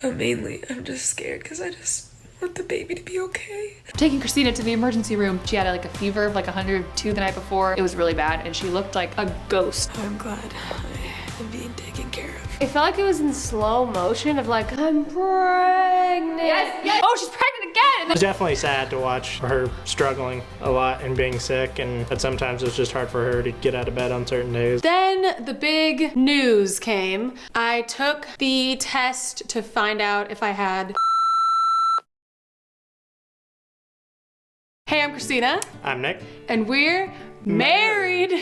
Mainly, I'm just scared because I just want the baby to be okay. Taking Christina to the emergency room. She had like a fever of like 102 the night before. It was really bad and she looked like a ghost. Oh, I'm glad I am being taken care of. It felt like it was in slow motion of like, I'm pregnant. Yes. Oh, she's pregnant again. It was definitely sad to watch her struggling a lot and being sick, and that sometimes it was just hard for her to get out of bed on certain days. Then the big news came. I took the test to find out if I had. Hey, I'm Christina. I'm Nick. And we're married.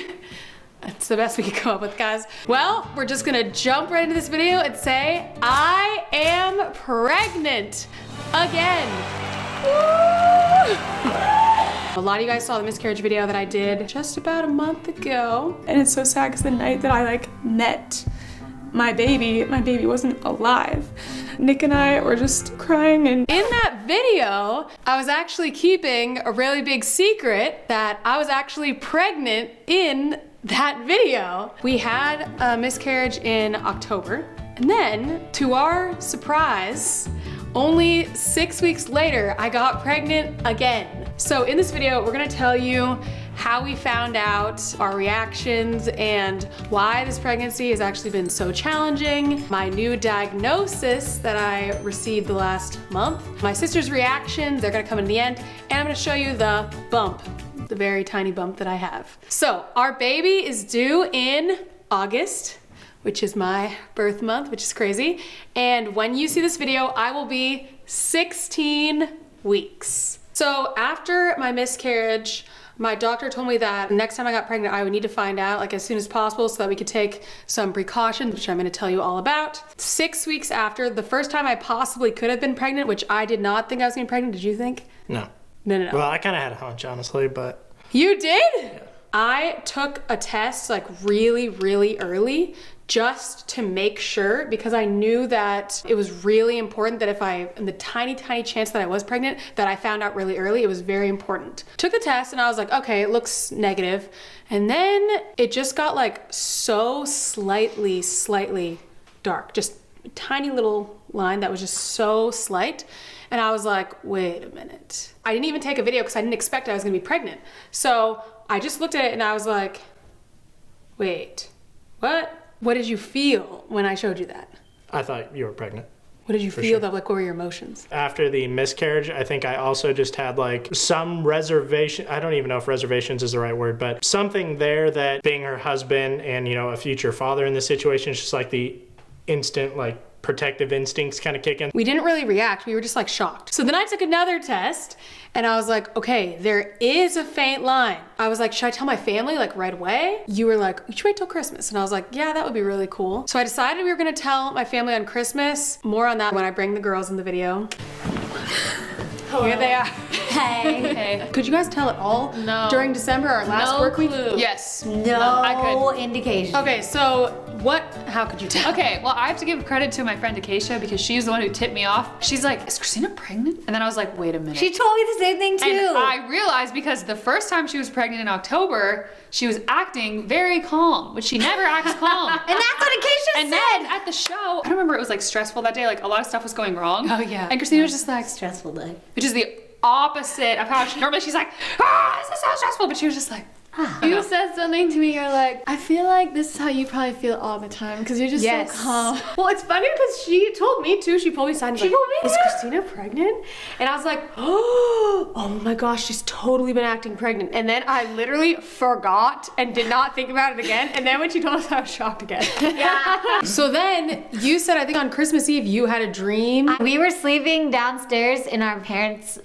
That's the best we could come up with, guys. Well, we're just gonna jump right into this video and say, I am pregnant again. Woo! A lot of you guys saw the miscarriage video that I did just about a month ago. And it's so sad because the night that I met my baby wasn't alive. Nick and I were just crying, and in that video, I was actually keeping a really big secret that I was actually pregnant in that video. We had a miscarriage in October, and then to our surprise, only 6 weeks later, I got pregnant again. So in this video, we're gonna tell you how we found out, our reactions, and why this pregnancy has actually been so challenging, my new diagnosis that I received the last month, my sister's reactions, they're gonna come in the end, and I'm gonna show you the bump, the very tiny bump that I have. So our baby is due in August, which is my birth month, which is crazy. And when you see this video, I will be 16 weeks. So after my miscarriage, my doctor told me that next time I got pregnant, I would need to find out like as soon as possible so that we could take some precautions, which I'm gonna tell you all about. 6 weeks after, the first time I possibly could have been pregnant, which I did not think I was gonna be pregnant. Did you think? No. No. Well, I kind of had a hunch, honestly, but. You did? Yeah. I took a test like really early just to make sure, because I knew that it was really important that in the tiny chance that I was pregnant, that I found out really early. It was very important. Took the test and I was like, okay, it looks negative. And then it just got like so slightly dark, just a tiny little line that was just so slight. And I was like, wait a minute. I didn't even take a video because I didn't expect I was gonna be pregnant. So I just looked at it and I was like, wait, what? What did you feel when I showed you that? I thought you were pregnant. What did you feel though? Like, what were your emotions? After the miscarriage, I think I also just had like some reservation. I don't even know if reservations is the right word, but something there that being her husband and, you know, a future father in this situation is just like the instant, like, protective instincts kind of kick in. We didn't really react. We were just like shocked. So then I took another test and I was like, okay, there is a faint line. I was like, should I tell my family like right away? You were like, we should wait till Christmas. And I was like, yeah, that would be really cool. So I decided we were gonna tell my family on Christmas. More on that when I bring the girls in the video. Hello. Here they are. Hey. Hey. Could you guys tell it all? No. During December, our last work week? Yes. I could. indication. Okay, so how could you tell? Okay, well, I have to give credit to my friend Acacia because she's the one who tipped me off. She's like, is Christina pregnant? And then I was like, wait a minute. She told me the same thing too. And I realized because the first time she was pregnant in October, she was acting very calm, which she never acts calm. And that's what Acacia said. And then at the show, I don't remember, it was like stressful that day, like a lot of stuff was going wrong. Oh yeah. And Christina was just like, stressful day. which is the opposite of how normally she's like, this is so stressful, but she was just like, You said something to me, you're like, I feel like this is how you probably feel all the time because you're just so calm. Well, it's funny because she told me too. She pulled me aside and She was like, told me is that? Christina pregnant? And I was like, oh my gosh, she's totally been acting pregnant. And then I literally forgot and did not think about it again. And then when she told us, I was shocked again. Yeah. So then you said, I think on Christmas Eve, you had a dream. We were sleeping downstairs in our parents'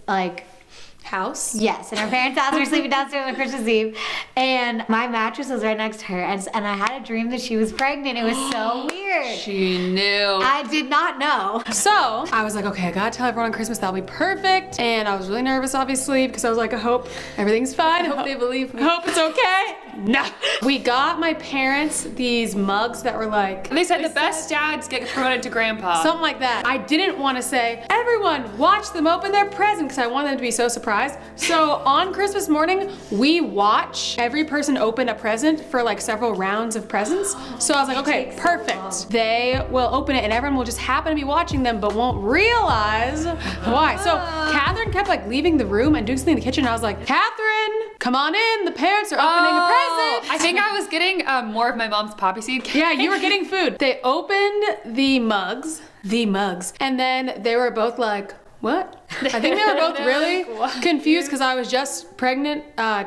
House? Yes, in our parents' house. We were sleeping downstairs on Christmas Eve, and my mattress was right next to her, and I had a dream that she was pregnant. It was so weird. she knew. I did not know. So I was like, okay, I gotta tell everyone on Christmas that'll be perfect. And I was really nervous, obviously, because I was like, I hope everything's fine. I hope they believe me. I hope it's okay. no. We got my parents these mugs that were like, They said the best dads get promoted to grandpa. something like that. I didn't want to say, everyone watch them open their present, because I wanted them to be so surprised. So on Christmas morning, we watch every person open a present for like several rounds of presents. So I was like, okay, perfect. They will open it and everyone will just happen to be watching them but won't realize why. So Catherine kept like leaving the room and doing something in the kitchen. I was like, Catherine, come on in. The parents are opening a present. I think I was getting more of my mom's poppy seed. Yeah, you were getting food. They opened the mugs, and then they were both like, what? I think they were both really confused because I was just pregnant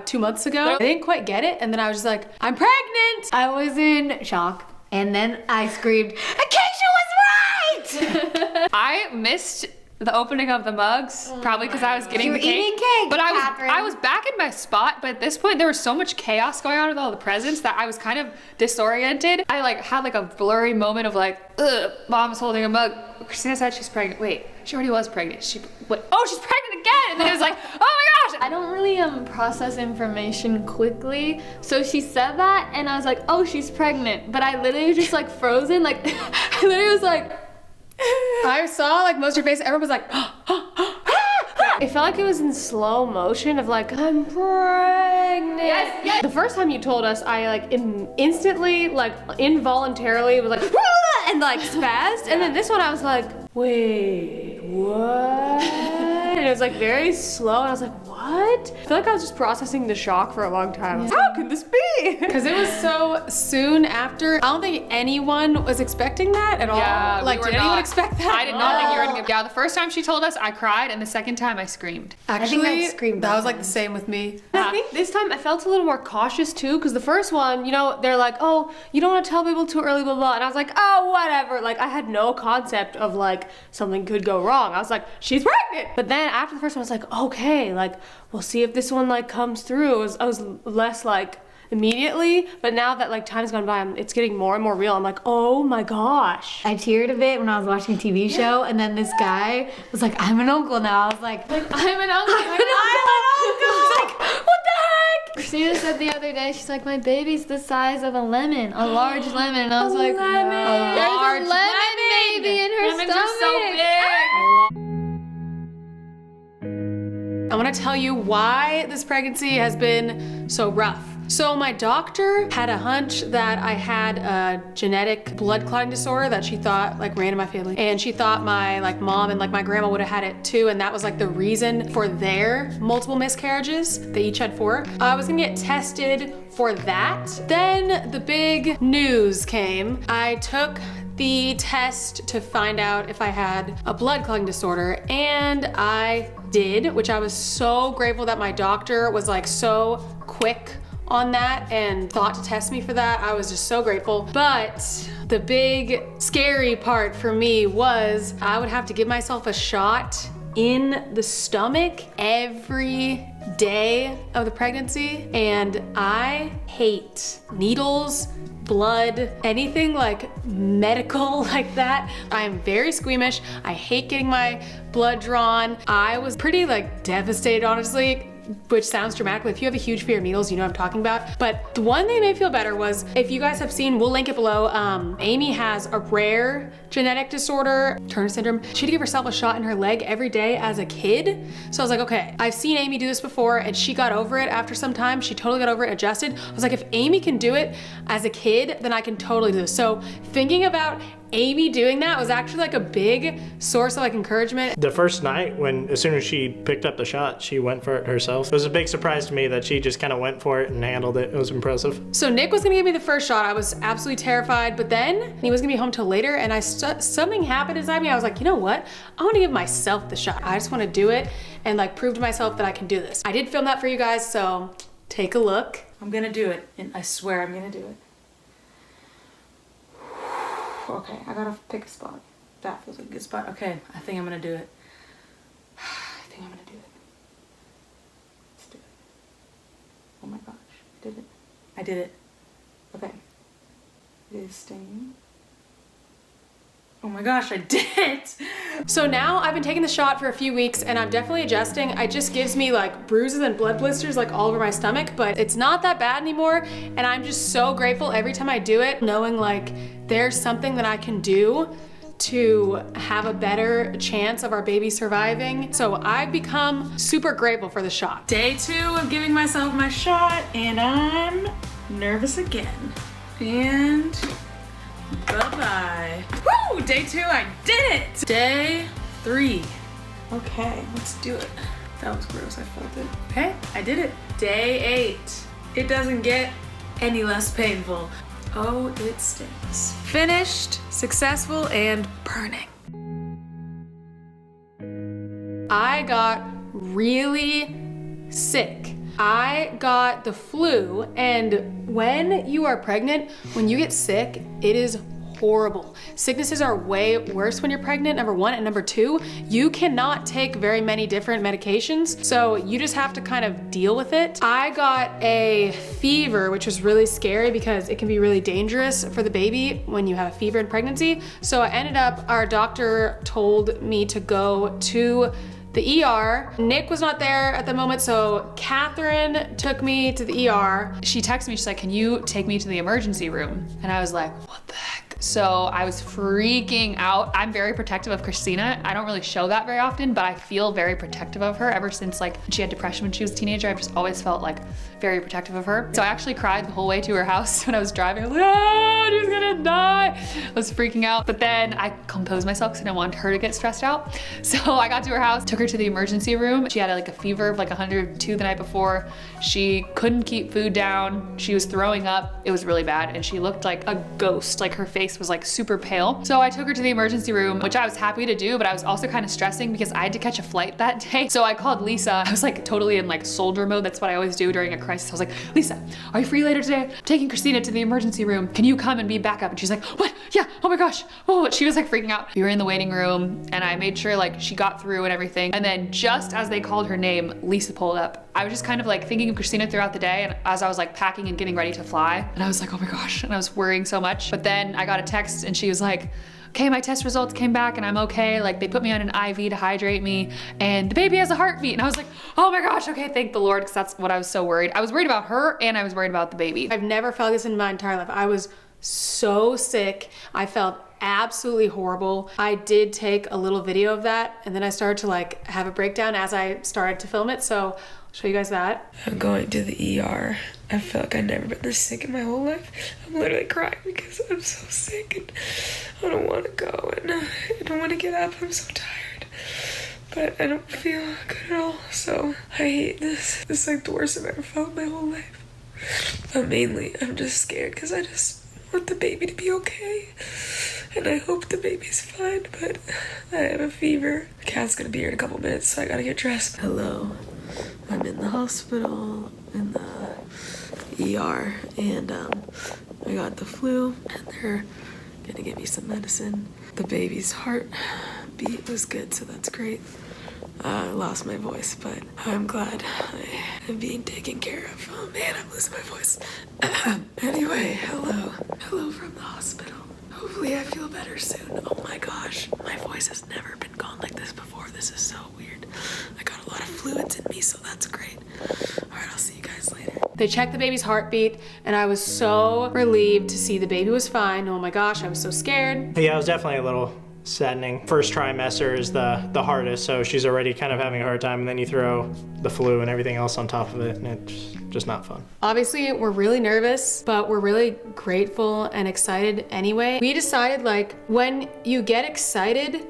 2 months ago. They didn't quite get it, and then I was just like, I'm pregnant! I was in shock, and then I screamed, Acacia was right! I missed the opening of the mugs, probably because I was getting You the were cake. eating cake, but Catherine. I was back in my spot, but at this point there was so much chaos going on with all the presents that I was kind of disoriented. I like had like a blurry moment of like, ugh, mom's holding a mug. Christina said she's pregnant. Wait, she already was pregnant. Oh, she's pregnant again! And then it was like, oh my gosh! I don't really process information quickly. So she said that and I was like, oh, she's pregnant. But I literally was just like frozen. Like I literally was like I saw like most of your face, everyone was like, It felt like it was in slow motion of like, I'm pregnant. Yes. The first time you told us, I like instantly, like involuntarily was like, and like spazzed. And then this one I was like, wait, what? And it was like very slow. And I was like, what? I feel like I was just processing the shock for a long time. I was like, how could this be? because it was so soon after. I don't think anyone was expecting that at all. Yeah, we Like, were did anyone not. expect that? I did not think you were gonna get. Yeah, the first time she told us, I cried, and the second time I screamed. Actually, I screamed that was both like the same with me. I think this time I felt a little more cautious too, because the first one, you know, they're like, oh, you don't want to tell people too early, blah, blah. And I was like, oh, whatever. Like, I had no concept of like something could go wrong. I was like, she's pregnant. But then after the first one, I was like, okay, like, we'll see if this one like comes through. I was less like immediately, but now that like time's gone by, it's getting more and more real. I'm like, oh my gosh. I teared a bit when I was watching a TV show, and then this guy was like, I'm an uncle now. I was like, I'm an uncle. I'm like, what the heck? Christina said the other day, she's like, my baby's the size of a lemon, a large lemon. And I was like, lemon. there's Large a lemon baby in her Lemons stomach. are so big. I want to tell you why this pregnancy has been so rough. So my doctor had a hunch that I had a genetic blood clotting disorder that she thought like ran in my family. And she thought my like mom and like my grandma would have had it too. And that was like the reason for their multiple miscarriages. They each had 4. I was gonna get tested for that. Then the big news came. I took the test to find out if I had a blood clotting disorder, and I did, which I was so grateful that my doctor was like so quick on that and thought to test me for that. I was just so grateful. But the big scary part for me was I would have to give myself a shot in the stomach every day of the pregnancy, and I hate needles, blood, anything like medical like that. I am very squeamish. I hate getting my blood drawn. I was pretty like devastated, honestly, which sounds dramatic. If you have a huge fear of needles, you know what I'm talking about. But the one thing that made me feel better was, if you guys have seen, we'll link it below, Amy has a rare genetic disorder, Turner syndrome. She had to give herself a shot in her leg every day as a kid. So I was like, okay, I've seen Amy do this before, and she got over it after some time. She totally got over it, adjusted. I was like, if Amy can do it as a kid, then I can totally do this. So thinking about Amy doing that was actually like a big source of like encouragement. The first night, as soon as she picked up the shot, she went for it herself. It was a big surprise to me that she just kind of went for it and handled it. It was impressive. So Nick was gonna give me the first shot. I was absolutely terrified, but then he was gonna be home till later, and something happened inside me. I was like, you know what? I wanna give myself the shot. I just wanna do it and like prove to myself that I can do this. I did film that for you guys, so take a look. I'm gonna do it, and I swear I'm gonna do it. Okay, I gotta pick a spot. That feels like a good spot. Okay, I think I'm gonna do it. I think I'm gonna do it. Let's do it. Oh my gosh, I did it. I did it. Okay. It is staying. Oh my gosh, I did it! So now I've been taking the shot for a few weeks and I'm definitely adjusting. It just gives me like bruises and blood blisters like all over my stomach, but it's not that bad anymore. And I'm just so grateful every time I do it, knowing like there's something that I can do to have a better chance of our baby surviving. So I've become super grateful for the shot. Day 2 of giving myself my shot, and I'm nervous again. And bye-bye. Woo! Day 2, I did it! Day 3. Okay, let's do it. That was gross, I felt it. Okay, I did it. Day 8. It doesn't get any less painful. Oh, it stings. Finished, successful, and burning. I got really sick. I got the flu, and when you are pregnant, when you get sick, it is horrible. Sicknesses are way worse when you're pregnant, number 1, and number 2, you cannot take very many different medications, so you just have to kind of deal with it. I got a fever, which was really scary because it can be really dangerous for the baby when you have a fever in pregnancy. So I ended up, our doctor told me to go to the ER. Nick was not there at the moment, so Catherine took me to the ER. She texted me, she's like, can you take me to the emergency room? And I was like, what the heck? So I was freaking out. I'm very protective of Christina. I don't really show that very often, but I feel very protective of her ever since like she had depression when she was a teenager. I've just always felt like very protective of her. So I actually cried the whole way to her house when I was driving. I was like, oh, she's gonna die. I was freaking out. But then I composed myself because I didn't want her to get stressed out. So I got to her house, took her to the emergency room. She had like a fever of like 102 the night before. She couldn't keep food down. She was throwing up. It was really bad. And she looked like a ghost. Like her face was like super pale. So I took her to the emergency room, which I was happy to do, but I was also kind of stressing because I had to catch a flight that day. So I called Lisa. I was like totally in like soldier mode. That's what I always do during a crisis. I was like, Lisa, are you free later today? I'm taking Christina to the emergency room. Can you come and be backup? And she's like, what? Yeah, oh my gosh. Oh, she was like freaking out. We were in the waiting room and I made sure like she got through and everything. And then just as they called her name, Lisa pulled up. I was just kind of like thinking of Christina throughout the day, and as I was like packing and getting ready to fly, and I was like, oh my gosh, and I was worrying so much. But then I got a text and she was like, okay, my test results came back and I'm okay. Like they put me on an IV to hydrate me and the baby has a heartbeat. And I was like, oh my gosh, okay, thank the Lord, because that's what I was so worried. I was worried about her and I was worried about the baby. I've never felt this in my entire life. I was so sick. I felt absolutely horrible. I did take a little video of that and then I started to like have a breakdown as I started to film it. So I'll show you guys that. I'm going to the ER. I feel like I've never been this sick in my whole life. I'm literally crying because I'm so sick and I don't want to go and I don't want to get up. I'm so tired. But I don't feel good at all. So I hate this. This is like the worst I've ever felt in my whole life. But mainly I'm just scared because I just want the baby to be okay. And I hope the baby's fine, but I have a fever. The cat's gonna be here in a couple minutes, so I gotta get dressed. Hello. I'm in the hospital, in the ER, and I got the flu, and they're gonna give me some medicine. The baby's heartbeat was good, so that's great. I lost my voice, but I'm glad I'm being taken care of. Oh man, I'm losing my voice. Anyway, hello. Hello from the hospital. Hopefully I feel better soon. Oh my gosh, my voice has never been gone like this before. This is so weird. I got a lot of fluids in me, so that's great. All right, I'll see you guys later. They checked the baby's heartbeat and I was so relieved to see the baby was fine. Oh my gosh, I was so scared. Yeah, it was definitely a little saddening. First trimester is the hardest, so she's already kind of having a hard time, and then you throw the flu and everything else on top of it, and it's just not fun. Obviously, we're really nervous, but we're really grateful and excited anyway. We decided like when you get excited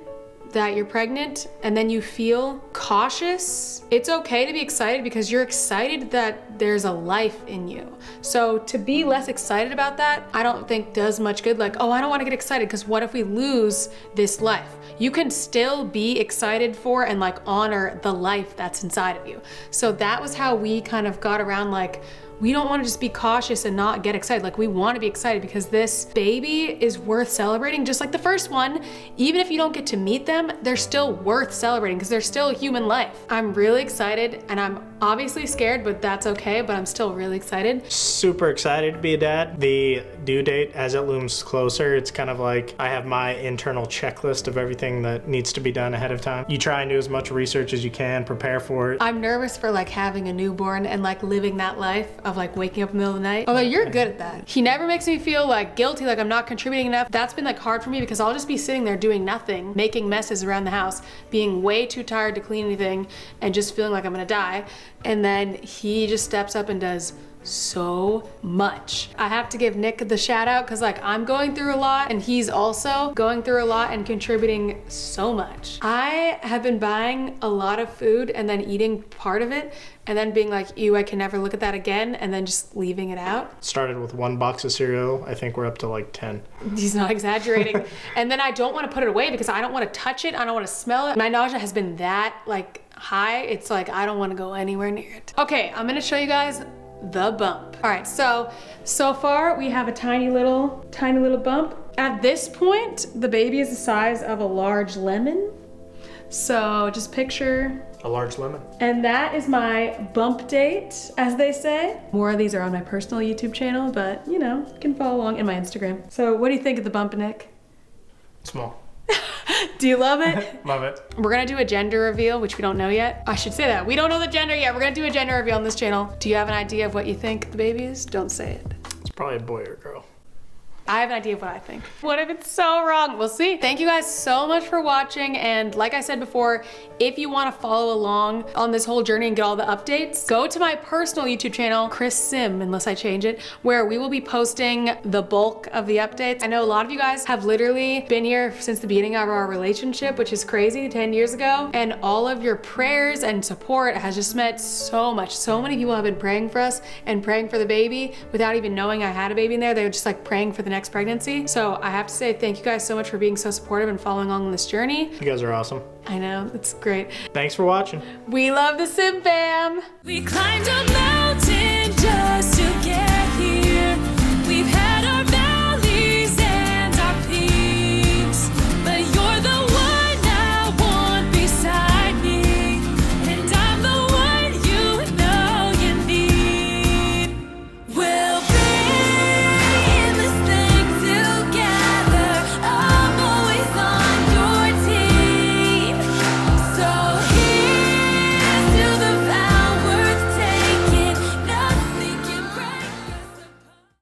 that you're pregnant and then you feel cautious, it's okay to be excited because you're excited that there's a life in you. So to be less excited about that, I don't think does much good. Like, oh, I don't want to get excited because what if we lose this life? You can still be excited for and like honor the life that's inside of you. So that was how we kind of got around like, we don't want to just be cautious and not get excited. Like we want to be excited because this baby is worth celebrating, just like the first one. Even if you don't get to meet them, they're still worth celebrating because they're still a human life. I'm really excited and I'm obviously scared, but that's okay, but I'm still really excited. Super excited to be a dad. The due date, as it looms closer, it's kind of like I have my internal checklist of everything that needs to be done ahead of time. You try and do as much research as you can, prepare for it. I'm nervous for like having a newborn and like living that life of like waking up in the middle of the night. Although you're good at that. He never makes me feel like guilty, like I'm not contributing enough. That's been like hard for me because I'll just be sitting there doing nothing, making messes around the house, being way too tired to clean anything and just feeling like I'm gonna die. And then he just steps up and does so much. I have to give Nick the shout out because like I'm going through a lot and he's also going through a lot and contributing so much. I have been buying a lot of food and then eating part of it and then being like, ew, I can never look at that again, and then just leaving it out. Started with 1 box of cereal. I think we're up to like 10. He's not exaggerating. And then I don't want to put it away because I don't want to touch it. I don't want to smell it. My nausea has been that like high. It's like I don't want to go anywhere near it. Okay, I'm gonna show you guys the bump. All right, so far we have a tiny little bump. At this point, the baby is the size of a large lemon. So just picture a large lemon. And that is my bump date, as they say. More of these are on my personal YouTube channel, but you know, you can follow along in my Instagram. So what do you think of the bump, Nick? Small. Do you love it? Love it. We're gonna do a gender reveal, which we don't know yet. I should say that. We don't know the gender yet. We're gonna do a gender reveal on this channel. Do you have an idea of what you think the baby is? Don't say it. It's probably a boy or girl. I have an idea of what I think. What if it's so wrong? We'll see. Thank you guys so much for watching. And like I said before, if you want to follow along on this whole journey and get all the updates, go to my personal YouTube channel, Chris Sim, unless I change it, where we will be posting the bulk of the updates. I know a lot of you guys have literally been here since the beginning of our relationship, which is crazy, 10 years ago. And all of your prayers and support has just meant so much. So many people have been praying for us and praying for the baby without even knowing I had a baby in there. They were just like praying for the next pregnancy. So I have to say thank you guys so much for being so supportive and following along on this journey. You guys are awesome. I know, it's great. Thanks for watching. We love the Sim fam. We climbed a mountain just